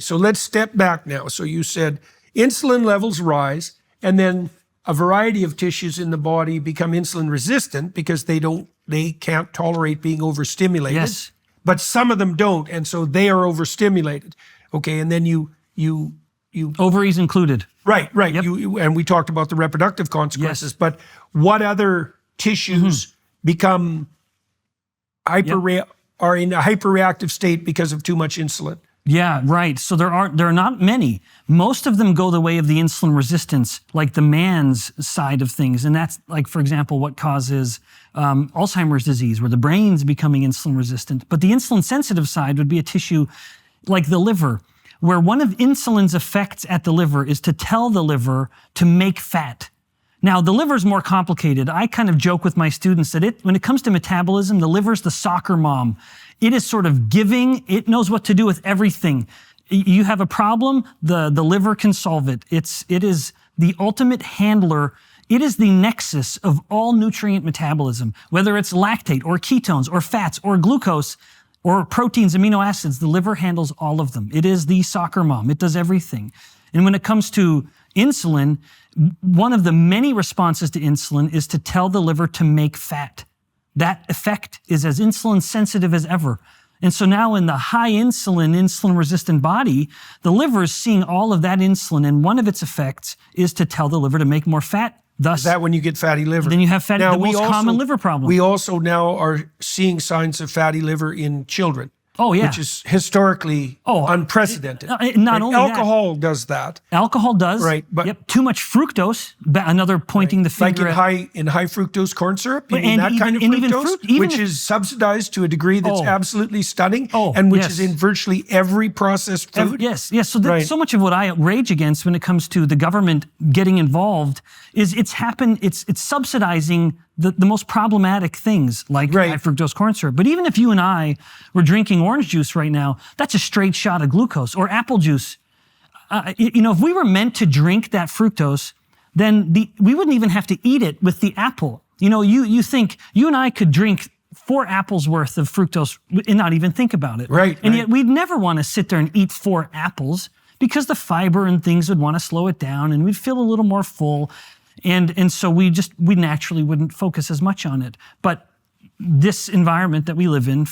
So let's step back now. So you said insulin levels rise, and then a variety of tissues in the body become insulin resistant because they can't tolerate being overstimulated. Yes. But some of them don't, and so they are overstimulated. Okay, and then you ovaries included. Right. Yep. And we talked about the reproductive consequences. Yes. But what other tissues become are in a hyperreactive state because of too much insulin? Yeah, right. So there are not many. Most of them go the way of the insulin resistance, like the man's side of things. And that's like, for example, what causes Alzheimer's disease, where the brain's becoming insulin resistant. But the insulin sensitive side would be a tissue like the liver, where one of insulin's effects at the liver is to tell the liver to make fat. Now, the liver's more complicated. I kind of joke with my students that when it comes to metabolism, the liver's the soccer mom. It is sort of giving. It knows what to do with everything. You have a problem, the liver can solve it. It is the ultimate handler. It is the nexus of all nutrient metabolism, whether it's lactate or ketones or fats or glucose or proteins, amino acids. The liver handles all of them. It is the soccer mom. It does everything. And when it comes to insulin, one of the many responses to insulin is to tell the liver to make fat. That effect is as insulin sensitive as ever. And so now in the high insulin resistant body, the liver is seeing all of that insulin, and one of its effects is to tell the liver to make more fat. Thus, is that when you get fatty liver? Then you have the most common liver problem. We also now are seeing signs of fatty liver in children. Oh, yeah. Which is historically unprecedented. Not only alcohol does that. Alcohol does. Right. But too much fructose, another pointing the finger like in high fructose corn syrup, kind of fructose, which is subsidized to a degree that's absolutely stunning, and which is in virtually every processed food. Yes. So so much of what I rage against when it comes to the government getting involved is it's subsidizing the most problematic things like high fructose corn syrup. But even if you and I were drinking orange juice right now, that's a straight shot of glucose, or apple juice. If we were meant to drink that fructose, then we wouldn't even have to eat it with the apple. You think you and I could drink 4 apples worth of fructose and not even think about it. Right. And yet we'd never want to sit there and eat 4 apples because the fiber and things would want to slow it down and we'd feel a little more full. And so we naturally wouldn't focus as much on it. But this environment that we live in,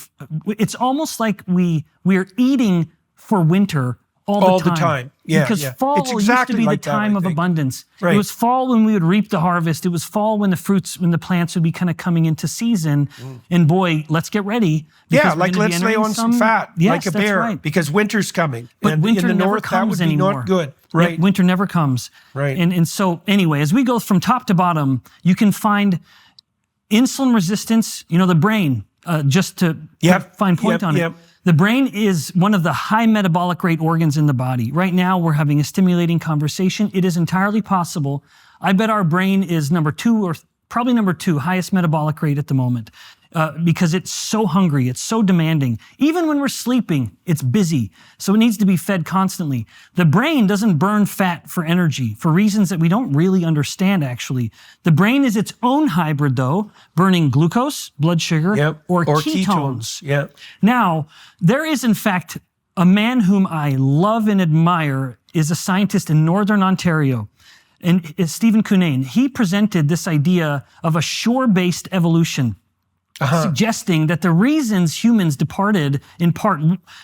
it's almost like we're eating for winter all the time. Yeah, because fall used to be the time of abundance. Right. It was fall when we would reap the harvest. It was fall when the plants would be kind of coming into season. And boy, let's get ready. Yeah, like let's lay on some fat, like a bear, because winter's coming. But winter in the north, that would be not good. Right. Winter never comes. Right. And so anyway, as we go from top to bottom, you can find insulin resistance, the brain, just to fine point on it. The brain is one of the high metabolic rate organs in the body. Right now, we're having a stimulating conversation. It is entirely possible. I bet our brain is number 2 or probably number 2 highest metabolic rate at the moment. Because it's so hungry, it's so demanding. Even when we're sleeping, it's busy, so it needs to be fed constantly. The brain doesn't burn fat for energy for reasons that we don't really understand, actually. The brain is its own hybrid, though, burning glucose, blood sugar, or ketones. Yeah. Now, there is, in fact, a man whom I love and admire is a scientist in Northern Ontario. And it's Stephen Cunnane. He presented this idea of a shore-based evolution. Suggesting that the reasons humans departed, in part,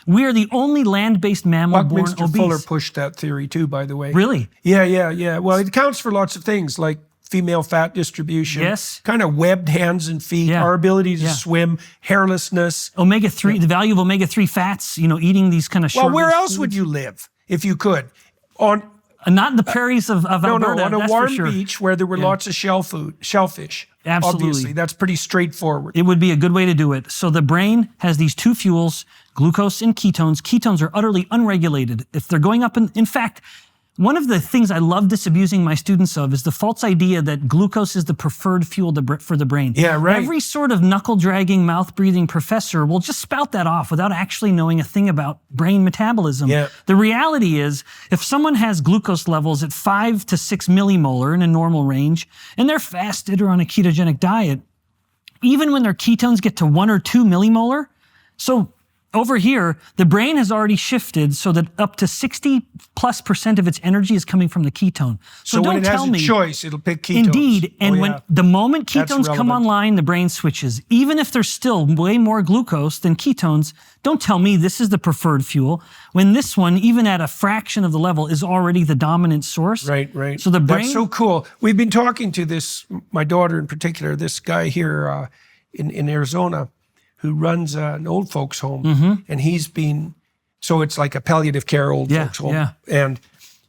we are the only land-based mammal born obese. Buckminster Fuller pushed that theory too, by the way. Really? Yeah. Well, it accounts for lots of things like female fat distribution, kind of webbed hands and feet, our ability to swim, hairlessness. Omega-3, the value of omega-3 fats, eating these kind of short. Well, where else would you live if you could? Not in the prairies of Alberta. No, on a warm beach where there were lots of shellfish. Absolutely. Obviously, that's pretty straightforward. It would be a good way to do it. So the brain has these 2 fuels, glucose and ketones. Ketones are utterly unregulated. If they're going up, in fact, one of the things I love disabusing my students of is the false idea that glucose is the preferred fuel for the brain. Yeah, right. Every sort of knuckle-dragging, mouth-breathing professor will just spout that off without actually knowing a thing about brain metabolism. Yeah. The reality is, if someone has glucose levels at 5 to 6 millimolar in a normal range, and they're fasted or on a ketogenic diet, even when their ketones get to 1 or 2 millimolar, so over here, the brain has already shifted so that up to 60+% of its energy is coming from the ketone. So don't when it tell has a me, choice, it'll pick ketones. Indeed, and when the moment ketones come relevant. online, the brain switches. Even if there's still way more glucose than ketones, don't tell me this is the preferred fuel, when this one, even at a fraction of the level, is already the dominant source. Right. So the brain... That's so cool. We've been talking to this, my daughter in particular, this guy here in Arizona, who runs an old folks home, and he's been, so it's like a palliative care old folks home, and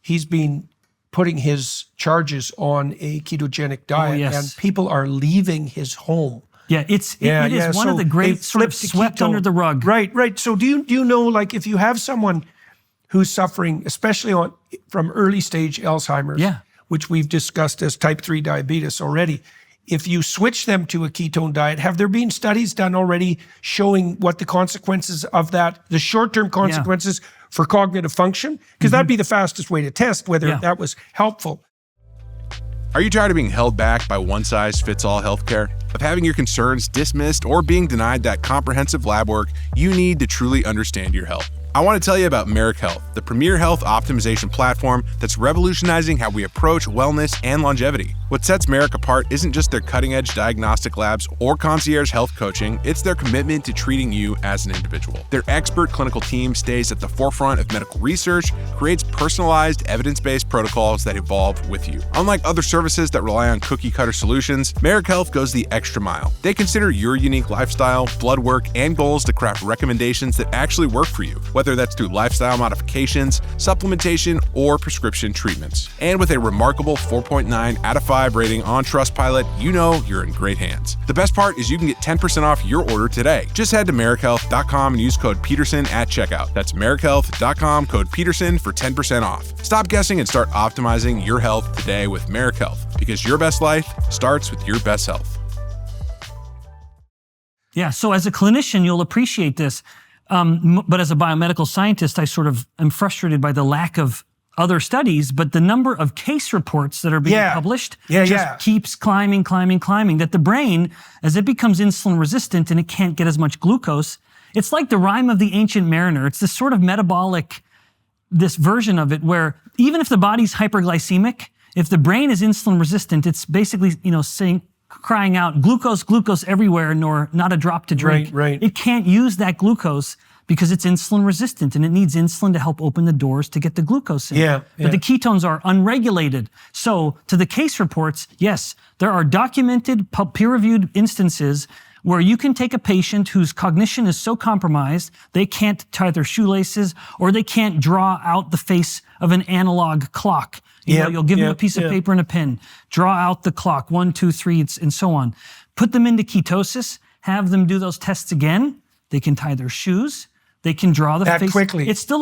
he's been putting his charges on a ketogenic diet, and people are leaving his home. Yeah, it is one of the great sort of swept under the rug. Right. So do you know, like, if you have someone who's suffering, especially from early stage Alzheimer's, which we've discussed as type 3 diabetes already, if you switch them to a ketone diet, have there been studies done already showing what the consequences of that, the short-term consequences for cognitive function? Because that'd be the fastest way to test whether that was helpful. Are you tired of being held back by one-size-fits-all healthcare? Of having your concerns dismissed or being denied that comprehensive lab work you need to truly understand your health? I want to tell you about Merrick Health, the premier health optimization platform that's revolutionizing how we approach wellness and longevity. What sets Merrick apart isn't just their cutting-edge diagnostic labs or concierge health coaching, it's their commitment to treating you as an individual. Their expert clinical team stays at the forefront of medical research, creates personalized, evidence-based protocols that evolve with you. Unlike other services that rely on cookie-cutter solutions, Merrick Health goes the extra mile. They consider your unique lifestyle, blood work, and goals to craft recommendations that actually work for you, whether that's through lifestyle modifications, supplementation, or prescription treatments. And with a remarkable 4.9 out of 5 rating on Trustpilot, you know you're in great hands. The best part is you can get 10% off your order today. Just head to merrickhealth.com and use code Peterson at checkout. That's merrickhealth.com, code Peterson for 10% off. Stop guessing and start optimizing your health today with Merrick Health, because your best life starts with your best health. Yeah, so as a clinician, you'll appreciate this. But as a biomedical scientist, I sort of am frustrated by the lack of other studies, but the number of case reports that are being published just keeps climbing, that the brain, as it becomes insulin resistant and it can't get as much glucose, it's like the rhyme of the ancient mariner. It's this sort of metabolic, this version of it where even if the body's hyperglycemic, if the brain is insulin resistant, it's basically, crying out glucose everywhere, nor not a drop to drink. Right. It can't use that glucose because it's insulin resistant and it needs insulin to help open the doors to get the glucose in. But the ketones are unregulated. So to the case reports, yes, there are documented peer-reviewed instances where you can take a patient whose cognition is so compromised, they can't tie their shoelaces or they can't draw out the face of an analog clock. You'll give them a piece of paper and a pen, draw out the clock, 1, 2, 3, and so on. Put them into ketosis, have them do those tests again. They can tie their shoes. They can draw the face. That quickly. It's still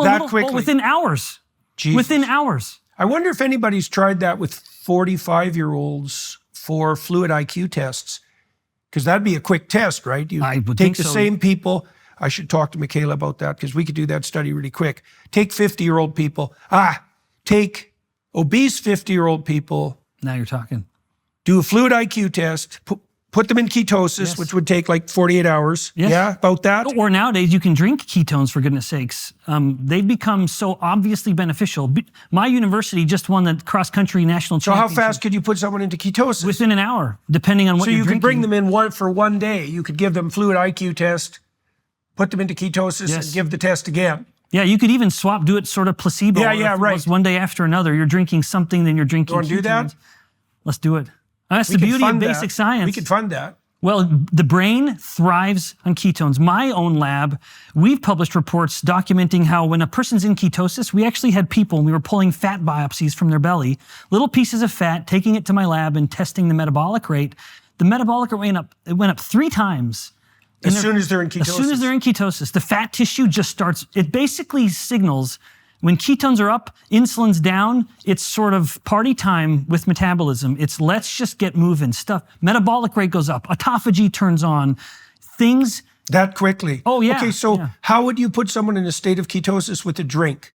within hours. Jesus. Within hours. I wonder if anybody's tried that with 45-year-olds for fluid IQ tests, because that'd be a quick test, right? You I would take think the so. same people. I should talk to Michaela about that because we could do that study really quick. Take 50-year-old people. Take obese 50-year-old people. Now you're talking. Do a fluid IQ test. Put them in ketosis, which would take like 48 hours. Yes. Yeah, about that. Or nowadays you can drink ketones, for goodness sakes. They've become so obviously beneficial. My university just won the cross-country national So how championship. fast could you put someone into ketosis? Within an hour, depending on what So you're you drinking. could bring them in for one day. You could give them fluid IQ test, put them into ketosis, and give the test again. Yeah, you could even do it sort of placebo. Yeah, if it right. was one day after another. You're drinking something, then you're drinking You want to do that? Let's do it. That's the beauty of basic science. We could fund that. Well, the brain thrives on ketones. My own lab, we've published reports documenting how when a person's in ketosis, we actually had people, and we were pulling fat biopsies from their belly, little pieces of fat, taking it to my lab and testing the metabolic rate. The metabolic rate went up 3 times. As soon as they're in ketosis. As soon as they're in ketosis, the fat tissue just starts, it basically signals when ketones are up, insulin's down, it's sort of party time with metabolism. It's let's just get moving stuff. Metabolic rate goes up, autophagy turns on, things. That quickly? Oh, yeah. Okay, so how would you put someone in a state of ketosis with a drink?